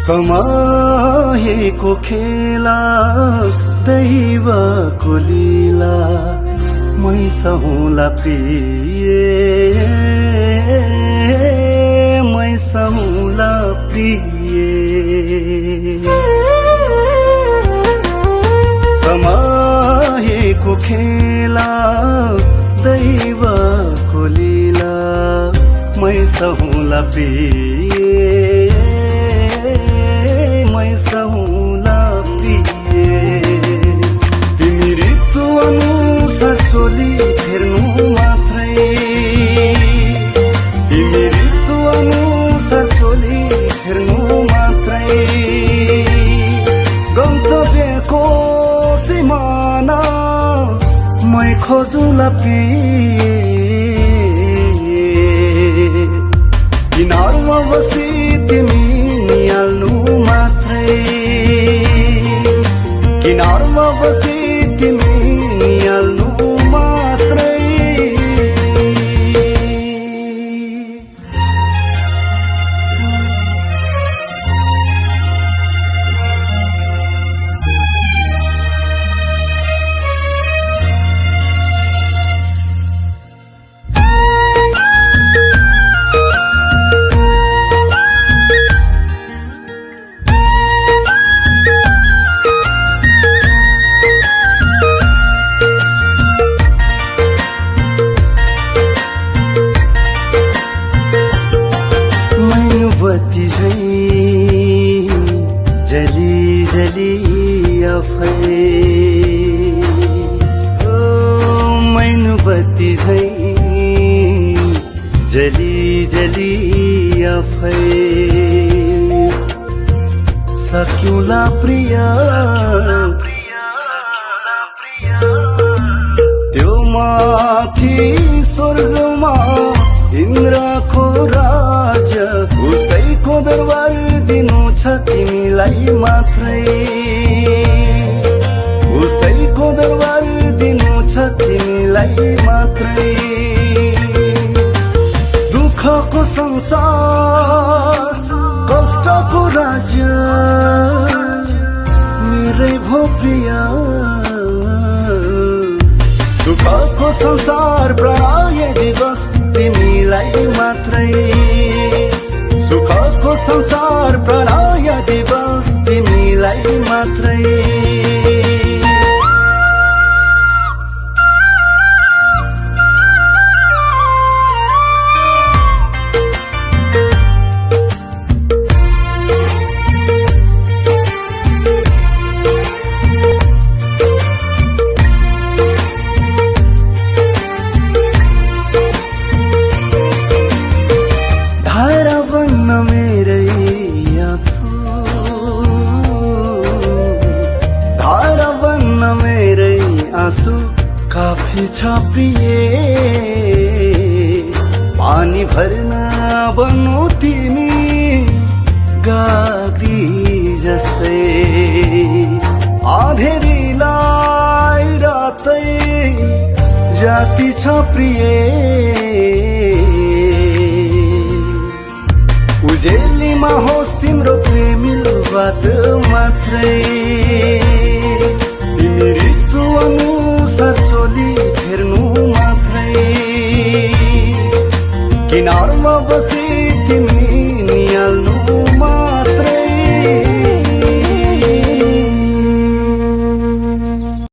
समाएको खेला दैवको लीला मै सहुला प्रिय मै सहुला प्रिय समाएको खेला दैवको लीला मै सहुला प्रिय मै सहुला प्रिय तिमी ऋतु अनुसार चोली फेर्नु मात्रै तिमी ऋतु अनुसार चोली फेर्नु मात्रै गन्तव्यको सिमाना मै खोजुला प्रिय किनारमा बसी तिमी निहाल्नु मात्रै किनारमा बसी तिमी निहाल्नु मात्रै बत्ती झैं जली जली आफै ओ मैनु बत्ती झैं जली जली आफै सकिउला प्रिया त्यो माथि स्वर्गमा इन्द्रको राज उसैको दरबार दिनु छ तिमीलाई मात्रै उसैको दरबार दिनु छ तिमीलाई मात्रै दुःखको संसार कष्टको राज्य मेरै भो प्रिया सुखको संसार प्रणय दिवस तिमीलाई मात्रै सुखको संसार प्रणय दिवस तिमीलाई मात्रै आँसु काफी छ प्रिय पानी भर्न बन्नु तिमी गाग्री जस्तै आँधेरीलाई रातै जाति छ प्रिय उजेलीमा होस् तिम्रो प्रेमिलो बात मात्रै तिमी ऋतु अनुसार चोली फेर्नु मात्रै किनारमा बसी तिमी